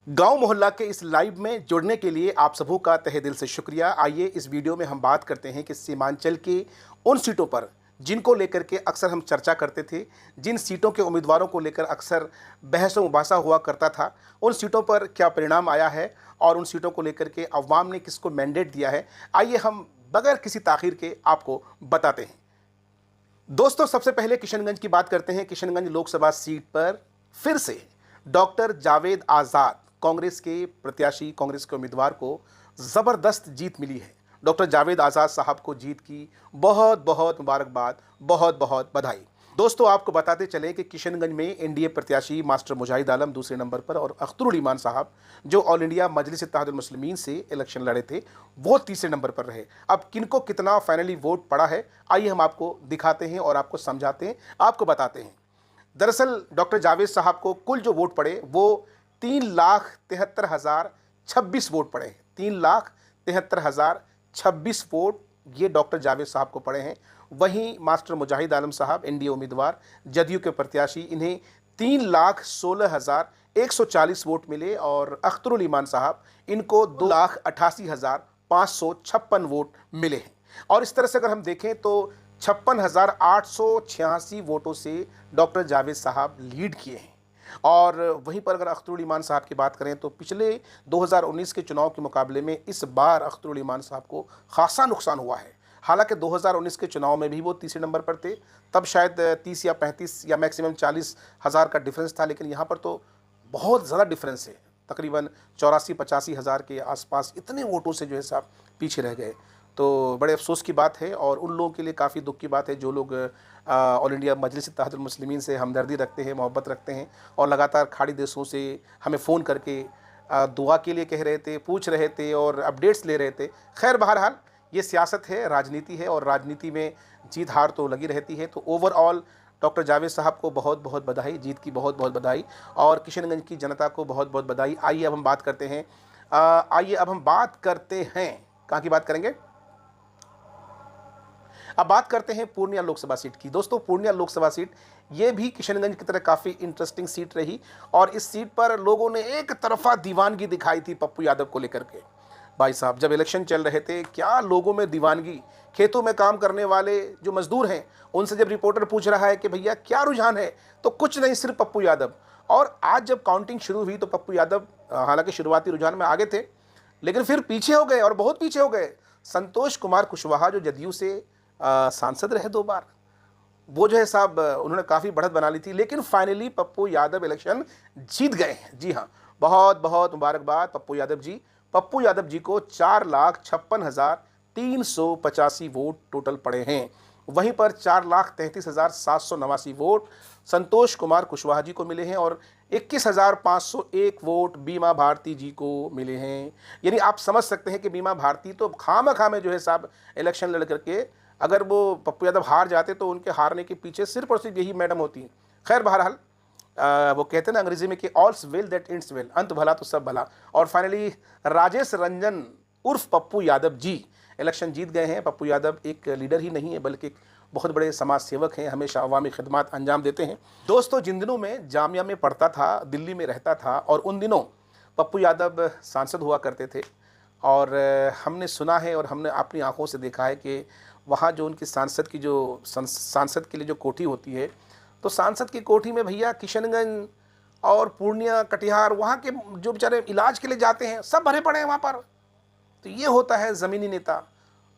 गांव मोहल्ला के इस लाइव में जुड़ने के लिए आप सबों का तहे दिल से शुक्रिया। आइए इस वीडियो में हम बात करते हैं कि सीमांचल के उन सीटों पर जिनको लेकर के अक्सर हम चर्चा करते थे, जिन सीटों के उम्मीदवारों को लेकर अक्सर बहस व मुबासा हुआ करता था, उन सीटों पर क्या परिणाम आया है और उन सीटों को लेकर के अवाम ने किसको मैंडेट दिया है। आइए हम बगैर किसी ताखीर के आपको बताते हैं। दोस्तों, सबसे पहले किशनगंज की बात करते हैं। किशनगंज लोकसभा सीट पर फिर से डॉक्टर जावेद आज़ाद कांग्रेस के प्रत्याशी, कांग्रेस के उम्मीदवार को ज़बरदस्त जीत मिली है। डॉक्टर जावेद आज़ाद साहब को जीत की बहुत बहुत मुबारकबाद, बहुत बहुत बधाई। दोस्तों, आपको बताते चले कि किशनगंज में एनडीए प्रत्याशी मास्टर मुजाहिद आलम दूसरे नंबर पर और अख्तरुल ईमान साहब, जो ऑल इंडिया मजलिस इत्तेहादुल मुस्लिमीन से इलेक्शन लड़े थे, वो तीसरे नंबर पर रहे। अब किनको कितना फाइनली वोट पड़ा है, आइए हम आपको दिखाते हैं और आपको समझाते हैं, आपको बताते हैं। दरअसल डॉक्टर जावेद साहब को कुल जो वोट पड़े वो 3,73,026 वोट पड़े हैं। 3,73,026 वोट ये डॉक्टर जावेद साहब को पड़े हैं। वहीं मास्टर मुजाहिद आलम साहब, एनडीए उम्मीदवार, जदयू के प्रत्याशी, इन्हें 3,16,140 वोट मिले और अख्तरुल ईमान साहब, इनको 2,88,556 वोट मिले हैं। और इस तरह से अगर हम देखें तो 56,886 वोटों से डॉक्टर जावेद साहब लीड किए हैं। और वहीं पर अगर अख्तरुल ईमान साहब की बात करें तो पिछले 2019 के चुनाव के मुकाबले में इस बार अख्तरुल ईमान साहब को खासा नुकसान हुआ है। हालांकि 2019 के चुनाव में भी वो तीसरे नंबर पर थे, तब शायद 30 या 35 या मैक्सिमम 40,000 का डिफरेंस था, लेकिन यहाँ पर तो बहुत ज़्यादा डिफरेंस है। तकरीबन 84-85 हज़ार के आसपास इतने वोटों से जो है साहब पीछे रह गए। तो बड़े अफसोस की बात है और उन लोगों के लिए काफ़ी दुख की बात है जो लोग ऑल इंडिया मजलिस इत्तेहादुल मुस्लिमीन से हमदर्दी रखते हैं, मोहब्बत रखते हैं और लगातार खाड़ी देशों से हमें फ़ोन करके दुआ के लिए कह रहे थे, पूछ रहे थे और अपडेट्स ले रहे थे। खैर, बहरहाल ये सियासत है, राजनीति है और राजनीति में जीत हार तो लगी रहती है। तो ओवरऑल डॉक्टर जावेद साहब को बहुत बहुत बधाई, जीत की बहुत बहुत बधाई और किशनगंज की जनता को बहुत बहुत बधाई। आइए अब हम बात करते हैं कहाँ की बात करेंगे? अब बात करते हैं पूर्णिया लोकसभा सीट की। दोस्तों, पूर्णिया लोकसभा सीट ये भी किशनगंज की तरह काफ़ी इंटरेस्टिंग सीट रही और इस सीट पर लोगों ने एक तरफा दीवानगी दिखाई थी पप्पू यादव को लेकर के। भाई साहब, जब इलेक्शन चल रहे थे, क्या लोगों में दीवानगी। खेतों में काम करने वाले जो मजदूर हैं, उनसे जब रिपोर्टर पूछ रहा है कि भैया क्या रुझान है, तो कुछ नहीं, सिर्फ पप्पू यादव। और आज जब काउंटिंग शुरू हुई तो पप्पू यादव हालांकि शुरुआती रुझान में आगे थे, लेकिन फिर पीछे हो गए और बहुत पीछे हो गए। संतोष कुमार कुशवाहा, जो जदयू से सांसद रहे 2 बार, वो जो है साहब उन्होंने काफ़ी बढ़त बना ली थी, लेकिन फाइनली पप्पू यादव इलेक्शन जीत गए हैं। जी हाँ, बहुत बहुत मुबारकबाद पप्पू यादव जी। पप्पू यादव जी को 4,56,385 वोट टोटल पड़े हैं। वहीं पर 4,33,789 वोट संतोष कुमार कुशवाहा जी को मिले हैं और 21,501 वोट बीमा भारती जी को मिले हैं। यानी आप समझ सकते हैं कि बीमा भारती तो खामा में जो है साहब इलेक्शन लड़ करके, अगर वो पप्पू यादव हार जाते तो उनके हारने के पीछे सिर्फ और सिर्फ यही मैडम होती हैं। खैर, बहरहाल वो कहते हैं ना अंग्रेजी में कि ऑल्स वेल दैट एंड्स वेल, अंत भला तो सब भला। और फाइनली राजेश रंजन उर्फ पप्पू यादव जी इलेक्शन जीत गए हैं। पप्पू यादव एक लीडर ही नहीं है बल्कि एक बहुत बड़े समाज सेवक हैं, हमेशा अवामी खिदमत अंजाम देते हैं। दोस्तों, जिन दिनों में जामिया में पढ़ता था, दिल्ली में रहता था और उन दिनों पप्पू यादव सांसद हुआ करते थे और हमने सुना है और हमने अपनी आंखों से देखा है कि वहाँ जो उनकी सांसद के लिए जो कोठी होती है, तो सांसद की कोठी में भैया किशनगंज और पूर्णिया, कटिहार, वहाँ के जो बेचारे इलाज के लिए जाते हैं, सब भरे पड़े हैं वहाँ पर। तो ये होता है ज़मीनी नेता।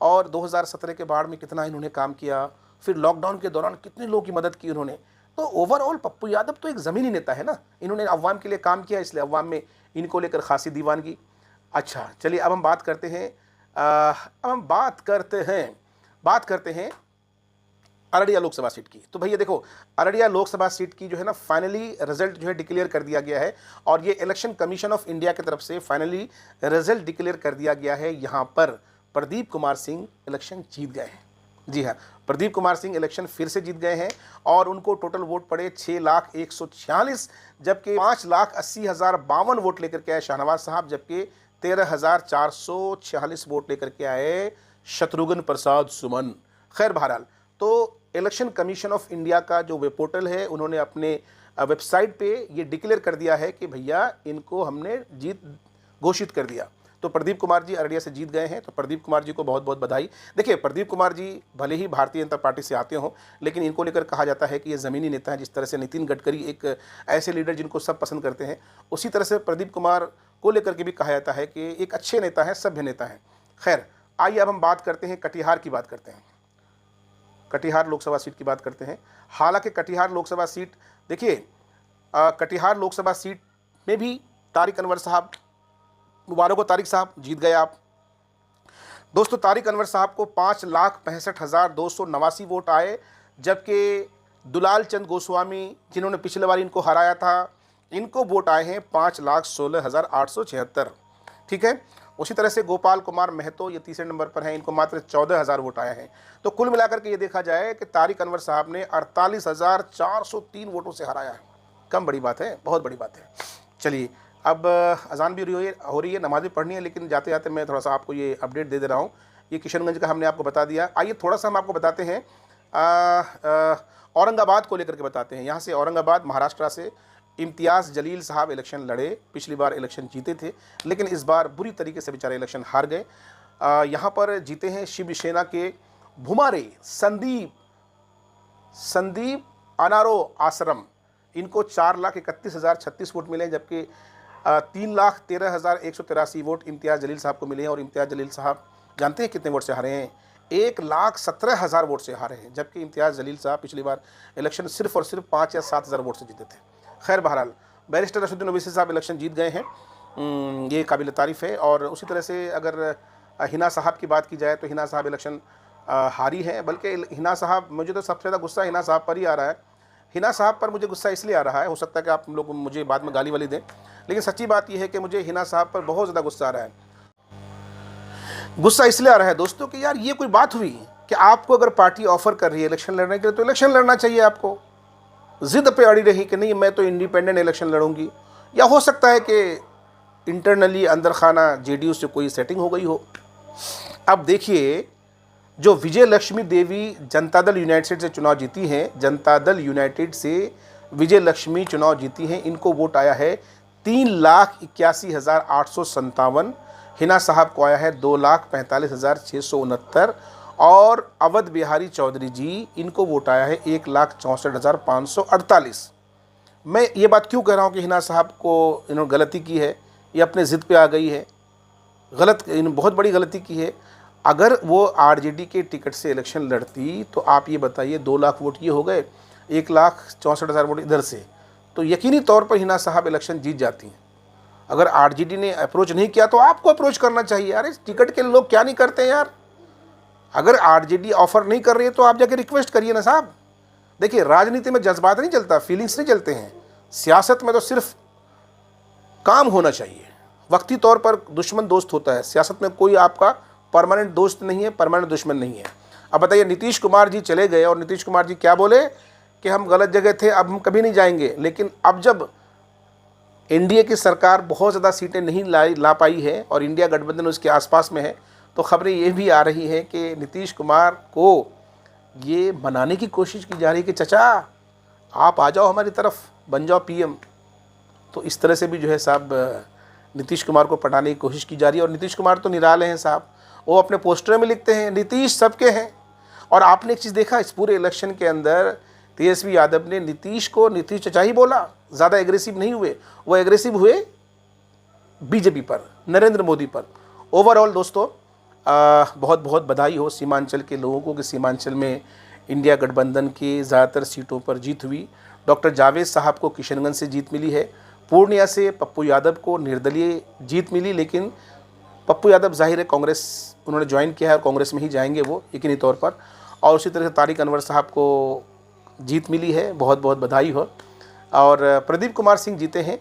और 2017 के बाढ़ में कितना इन्होंने काम किया, फिर लॉकडाउन के दौरान कितने लोगों की मदद की उन्होंने। तो ओवरऑल पप्पू यादव तो एक ज़मीनी नेता है ना, इन्होंने अवाम के लिए काम किया, इसलिए अवाम में इनको लेकर खासी दीवानगी। अच्छा, चलिए अब हम बात करते हैं अररिया लोकसभा सीट की। तो भैया देखो, अररिया लोकसभा सीट की जो है ना फाइनली रिजल्ट जो है डिक्लेयर कर दिया गया है और ये इलेक्शन कमीशन ऑफ इंडिया की तरफ से फाइनली रिजल्ट डिक्लेयर कर दिया गया है। यहाँ पर प्रदीप कुमार सिंह इलेक्शन जीत गए हैं। जी हाँ, प्रदीप कुमार सिंह इलेक्शन फिर से जीत गए हैं और उनको टोटल वोट पड़े 6,146, जबकि 5,80,052 वोट लेकर के आए शाहनवाज साहब, जबकि 13,446 वोट लेकर के आए शत्रुघ्न प्रसाद सुमन। खैर, बहरहाल तो इलेक्शन कमीशन ऑफ इंडिया का जो वेब पोर्टल है, उन्होंने अपने वेबसाइट पे ये डिक्लेयर कर दिया है कि भैया इनको हमने जीत घोषित कर दिया। तो प्रदीप कुमार जी अररिया से जीत गए हैं, तो प्रदीप कुमार जी को बहुत बहुत बधाई। देखिए, प्रदीप कुमार जी भले ही भारतीय जनता पार्टी से आते हों, लेकिन इनको लेकर कहा जाता है कि ये ज़मीनी नेता हैं। जिस तरह से नितिन गडकरी एक ऐसे लीडर जिनको सब पसंद करते हैं, उसी तरह से प्रदीप कुमार को लेकर के भी कहा जाता है कि एक अच्छे नेता हैं, सभ्य नेता हैं। खैर, आइए अब हम बात करते हैं, कटिहार की बात करते हैं। कटिहार लोकसभा सीट की बात करते हैं। हालांकि कटिहार लोकसभा सीट, देखिए, कटिहार लोकसभा सीट में भी तारिक अनवर साहब, मुबारक हो तारिक साहब, जीत गए आप। दोस्तों, तारिक अनवर साहब को 5,65,289 वोट आए, जबकि दुलाल चंद गोस्वामी जिन्होंने पिछले बार इनको हराया था, इनको वोट आए हैं 5,16,876। ठीक है। उसी तरह से गोपाल कुमार महतो ये तीसरे नंबर पर हैं, इनको मात्र 14,000 वोट आए हैं। तो कुल मिलाकर के ये देखा जाए कि तारिक अनवर साहब ने 48,403 वोटों से हराया है। कम बड़ी बात है, बहुत बड़ी बात है। चलिए, अब अजान भी हो रही है, नमाज भी पढ़नी है, लेकिन जाते जाते मैं थोड़ा सा आपको ये अपडेट दे रहा हूँ। ये किशनगंज का हमने आपको बता दिया। आइए थोड़ा सा हम आपको बताते हैं औरंगाबाद को लेकर के बताते हैं। यहाँ से औरंगाबाद महाराष्ट्र से इम्तियाज़ जलील साहब इलेक्शन लड़े। पिछली बार इलेक्शन जीते थे, लेकिन इस बार बुरी तरीके से बेचारे इलेक्शन हार गए। यहाँ पर जीते हैं शिवसेना के भुमारे संदीप अनारो आश्रम, इनको 4,31,036 वोट मिले, जबकि 3,13,183 वोट इम्तियाज़ जलील साहब को मिले हैं। और इम्तियाज़ जलील साहब जानते हैं कितने वोट से हारे हैं? 1,17,000 वोट से हारे हैं, जबकि इम्तियाज़ जलील साहब पिछली बार इलेक्शन सिर्फ और सिर्फ 5 या 7,000 वोट से जीते थे। खैर, बहरहाल बैरिस्टर असदुद्दीन ओवैसी साहब इलेक्शन जीत गए हैं, ये काबिल तारीफ़ है। और उसी तरह से अगर हिना साहब की बात की जाए तो हिना साहब इलेक्शन हारी है, बल्कि हिना साहब, मुझे तो सबसे ज़्यादा गुस्सा हिना साहब पर ही आ रहा है। हिना साहब पर मुझे गुस्सा इसलिए आ रहा है, हो सकता है कि आप लोग मुझे बाद में गाली वाली दें, लेकिन सच्ची बात यह है कि मुझे हिना साहब पर बहुत ज़्यादा गुस्सा आ रहा है। गुस्सा इसलिए आ रहा है दोस्तों कि यार ये कोई बात हुई कि आपको अगर पार्टी ऑफर कर रही है इलेक्शन लड़ने के लिए, तो इलेक्शन लड़ना चाहिए आपको। ज़िद पे अड़ी रही कि नहीं मैं तो इंडिपेंडेंट इलेक्शन लड़ूंगी, या हो सकता है कि इंटरनली अंदर खाना जेडीयू से कोई सेटिंग हो गई हो। अब देखिए, जो विजय लक्ष्मी देवी जनता दल यूनाइटेड से चुनाव जीती हैं, जनता दल यूनाइटेड से विजय लक्ष्मी चुनाव जीती हैं, इनको वोट आया है 3,81,857। हिना साहब को आया है 2,45,669। और अवध बिहारी चौधरी जी, इनको वोट आया है 1,64,548। मैं ये बात क्यों कह रहा हूँ कि हिना साहब को इन्होंने गलती की है, ये अपने ज़िद पे आ गई है, बहुत बड़ी गलती की है। अगर वो आरजेडी के टिकट से इलेक्शन लड़ती तो आप ये बताइए 2 लाख वोट ये हो गए, 1,64,000 वोट इधर से, तो यकीनी तौर पर हिना साहब इलेक्शन जीत जाती हैं। अगर आरजेडी ने अप्रोच नहीं किया तो आपको अप्रोच करना चाहिए। यार, इस टिकट के लोग क्या नहीं करते हैं यार। अगर आरजेडी ऑफर नहीं कर रही है तो आप जाके रिक्वेस्ट करिए ना साहब। देखिए, राजनीति में जज्बात नहीं चलता, फीलिंग्स नहीं चलते हैं। सियासत में तो सिर्फ काम होना चाहिए। वक्ती तौर पर दुश्मन दोस्त होता है, सियासत में कोई आपका परमानेंट दोस्त नहीं है, परमानेंट दुश्मन नहीं है। अब बताइए, नीतीश कुमार जी चले गए और नीतीश कुमार जी क्या बोले कि हम गलत जगह थे, अब हम कभी नहीं जाएंगे। लेकिन अब जब एनडीए की सरकार बहुत ज़्यादा सीटें नहीं ला पाई है और इंडिया गठबंधन उसके आसपास में है, तो खबरें ये भी आ रही हैं कि नीतीश कुमार को ये मनाने की कोशिश की जा रही है कि चचा आप आ जाओ हमारी तरफ, बन जाओ पीएम। तो इस तरह से भी जो है साहब नीतीश कुमार को पटाने की कोशिश की जा रही है। और नीतीश कुमार तो निराले हैं साहब, वो अपने पोस्टर में लिखते हैं नीतीश सबके हैं। और आपने एक चीज़ देखा, इस पूरे इलेक्शन के अंदर तेजस्वी यादव ने नीतीश को नीतीश चचा ही बोला, ज़्यादा एग्रेसिव नहीं हुए। वो एग्रेसिव हुए बीजेपी पर, नरेंद्र मोदी पर। ओवरऑल दोस्तों, बहुत बहुत बधाई हो सीमांचल के लोगों को कि सीमांचल में इंडिया गठबंधन की ज़्यादातर सीटों पर जीत हुई। डॉक्टर जावेद साहब को किशनगंज से जीत मिली है, पूर्णिया से पप्पू यादव को निर्दलीय जीत मिली, लेकिन पप्पू यादव जाहिर है कांग्रेस उन्होंने ज्वाइन किया है और कांग्रेस में ही जाएंगे वो यकीनी तौर पर। और उसी तरह से तारिक अनवर साहब को जीत मिली है, बहुत बहुत बधाई हो। और प्रदीप कुमार सिंह जीते हैं।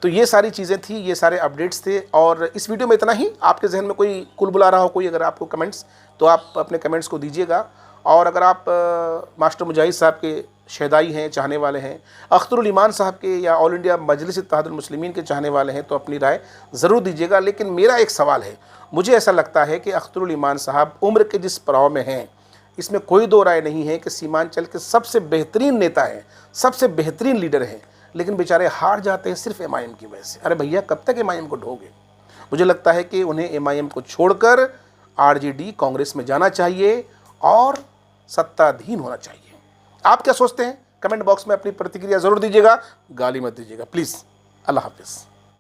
तो ये सारी चीज़ें थी, ये सारे अपडेट्स थे। और इस वीडियो में इतना ही। आपके जहन में कोई कुल बुला रहा हो कोई, अगर आपको कमेंट्स, तो आप अपने कमेंट्स को दीजिएगा। और अगर आप मास्टर मुजाहिद साहब के शहदाई हैं, चाहने वाले हैं, अख्तरुल ईमान साहब के या ऑल इंडिया मजलिस इत्तेहादुल मुस्लिमीन के चाहने वाले हैं, तो अपनी राय ज़रूर दीजिएगा। लेकिन मेरा एक सवाल है, मुझे ऐसा लगता है कि अख्तरुल ईमान साहब उम्र के जिस पड़ाव में हैं, इसमें कोई दो राय नहीं है कि सीमांचल के सबसे बेहतरीन नेता हैं, सबसे बेहतरीन लीडर हैं, लेकिन बेचारे हार जाते हैं सिर्फ एमआईएम की वजह से। अरे भैया, कब तक एमआईएम को ढोगे? मुझे लगता है कि उन्हें एमआईएम को छोड़कर आरजेडी कांग्रेस में जाना चाहिए और सत्ताधीन होना चाहिए। आप क्या सोचते हैं? कमेंट बॉक्स में अपनी प्रतिक्रिया जरूर दीजिएगा, गाली मत दीजिएगा प्लीज़। अल्लाह हाफिज़।